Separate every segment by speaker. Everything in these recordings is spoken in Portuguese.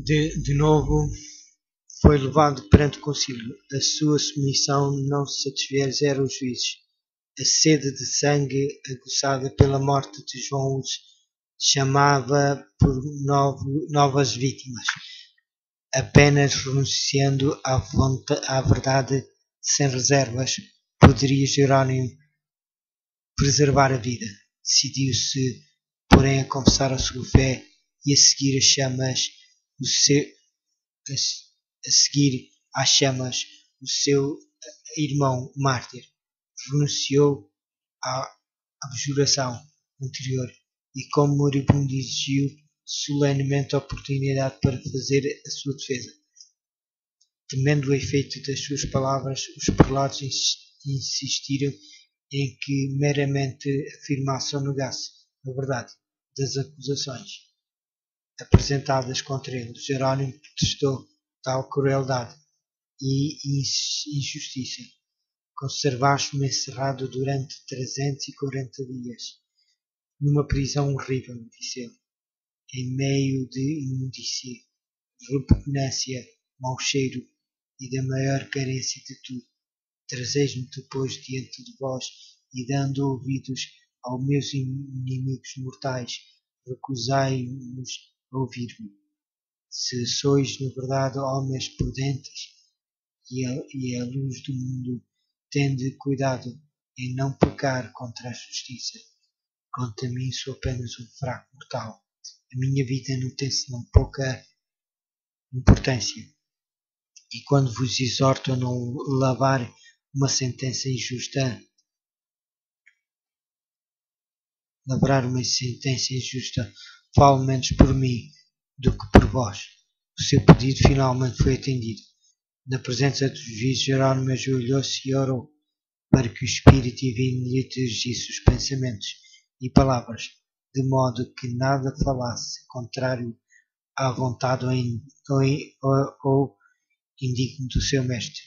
Speaker 1: De novo foi levado perante o concílio. A sua submissão não se satisfizer zero os juízes. A sede de sangue aguçada pela morte de João os chamava por novas vítimas, apenas renunciando à verdade sem reservas. Poderia Jerónimo preservar a vida. Decidiu-se, porém, a confessar a sua fé e a seguir às chamas o seu irmão mártir. Renunciou à abjuração anterior e, como moribundo, exigiu solenemente a oportunidade para fazer a sua defesa. Temendo o efeito das suas palavras, os prelados insistiram em que meramente afirmasse ou negasse a verdade das acusações apresentadas contra ele. Jerónimo protestou tal crueldade e injustiça. Conservaste-me encerrado durante 340 dias, numa prisão horrível, disse ele, em meio de imundícia, repugnância, mau cheiro e da maior carência de tudo. Trazeis-me depois diante de vós e, dando ouvidos aos meus inimigos mortais, recusai-vos a ouvir-me. Se sois, na verdade, homens prudentes e a luz do mundo, tende cuidado em não pecar contra a justiça. Quanto a mim, sou apenas um fraco mortal. A minha vida não tem senão pouca importância. E quando vos exorto a não lavar lavrar uma sentença injusta, falo menos por mim do que por vós. O seu pedido finalmente foi atendido. Na presença dos juízes, Jerónimo ajoelhou-se e orou para que o Espírito Divino lhe dirigisse os pensamentos e palavras, de modo que nada falasse contrário à vontade ou indigno do seu mestre.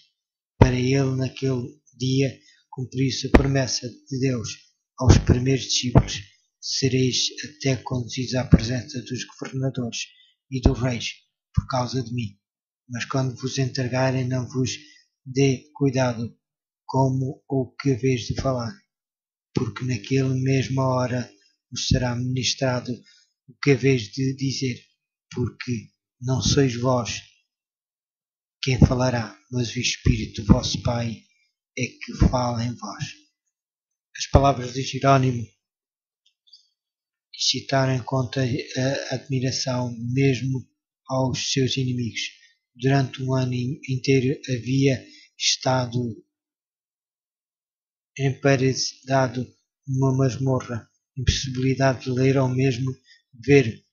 Speaker 1: Para ele, naquele dia, cumpriu-se a promessa de Deus aos primeiros discípulos: sereis até conduzidos à presença dos governadores e dos reis, por causa de mim. Mas quando vos entregarem, não vos dê cuidado como ou que haveis de falar, porque naquela mesma hora vos será ministrado o que haveis de dizer, porque não sois vós quem falará, mas o Espírito do vosso Pai é que fala em vós. As palavras de Jerónimo excitaram em conta a admiração mesmo aos seus inimigos. Durante um ano inteiro havia estado emparedado numa masmorra, impossibilidade de ler ou mesmo ver,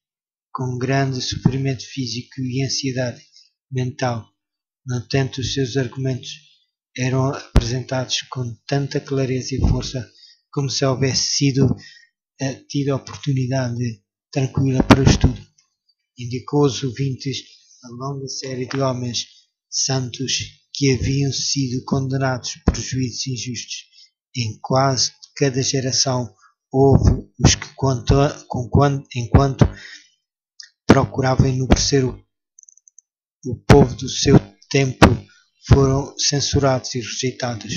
Speaker 1: com grande sofrimento físico e ansiedade mental. No entanto, os seus argumentos eram apresentados com tanta clareza e força, como se houvesse tido a oportunidade tranquila para o estudo. Indicou aos ouvintes a longa série de homens santos que haviam sido condenados por juízos injustos. Em quase cada geração houve os que, enquanto procuravam enobrecer o povo do seu tempo, foram censurados e rejeitados,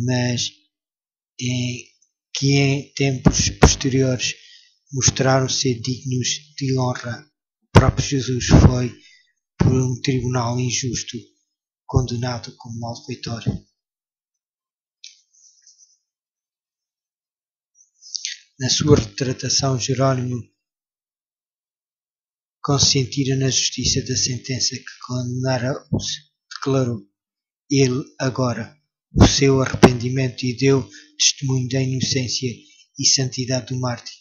Speaker 1: mas que em tempos posteriores mostraram ser dignos de honra. O próprio Jesus foi, por um tribunal injusto, condenado como malfeitor. Na sua retratação, Jerónimo consentira na justiça da sentença que condenara-os. Declarou ele agora o seu arrependimento e deu testemunho da inocência e santidade do mártir.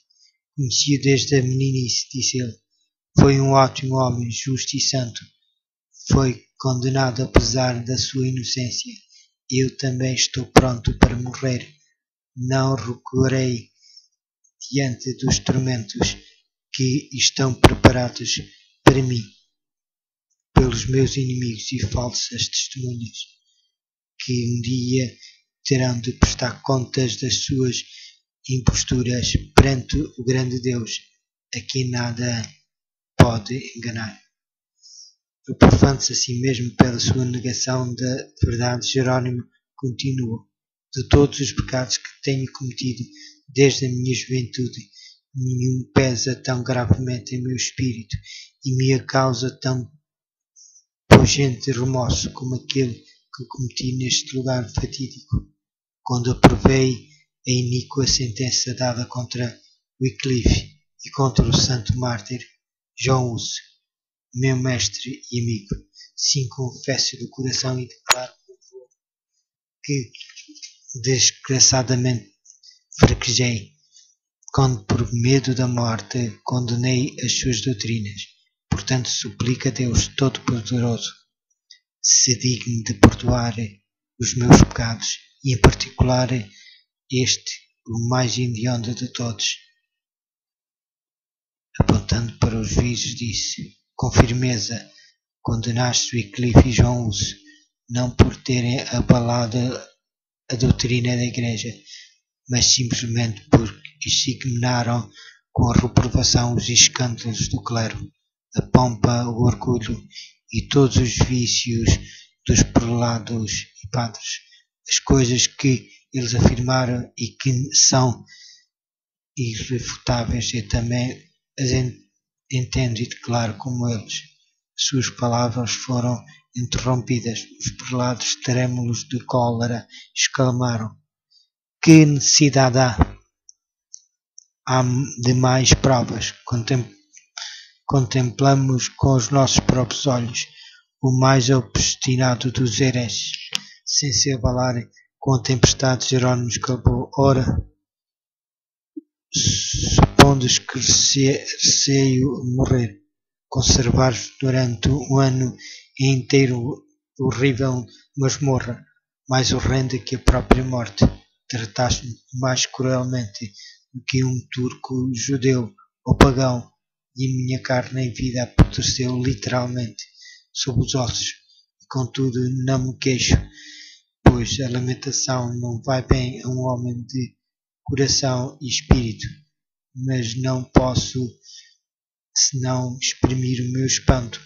Speaker 1: Conhecia desde a meninice, disse ele. Foi um ótimo homem, justo e santo. Foi condenado apesar da sua inocência. Eu também estou pronto para morrer. Não recuarei diante dos tormentos que estão preparados para mim pelos meus inimigos e falsas testemunhas, que um dia terão de prestar contas das suas imposturas perante o grande Deus, a quem nada pode enganar. Reprofando-se a si mesmo pela sua negação da verdade, Jerónimo continua: de todos os pecados que tenho cometido desde a minha juventude, nenhum pesa tão gravemente em meu espírito e me causa tão pungente remorso como aquele que cometi neste lugar fatídico, quando aprovei a iníqua sentença dada contra Wycliffe e contra o santo mártir João Hus, meu mestre e amigo. Sim, confesso do coração e declaro que desgraçadamente fraquejei, quando por medo da morte condenei as suas doutrinas. Portanto, suplico a Deus Todo-Poderoso se digne de perdoar os meus pecados, e em particular este, o mais hediondo de todos. Apontando para os juízes, disse com firmeza: condenaste Wycliffe e João Hus, não por terem abalado a doutrina da Igreja, mas simplesmente porque exignaram com a reprovação os escândalos do clero, a pompa, o orgulho e todos os vícios dos prelados e padres, as coisas que eles afirmaram e que são irrefutáveis. Eu também as entendo e declaro como eles. Suas palavras foram interrompidas. Os prelados, trêmulos de cólera, exclamaram: que necessidade há de mais provas? Contemplamos com os nossos próprios olhos o mais obstinado dos hereges, sem se abalarem com a tempestade. Jerónimo exclamou: ora, supondes que receio morrer, conservar-vos durante um ano inteiro horrível masmorra, mais horrenda que a própria morte, trataste-me mais cruelmente do que um turco judeu ou pagão, e a minha carne em vida apodreceu literalmente sob os ossos, e contudo não me queixo, pois a lamentação não vai bem a um homem de coração e espírito, mas não posso senão exprimir o meu espanto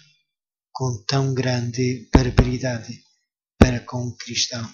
Speaker 1: com tão grande barbaridade para com um cristão.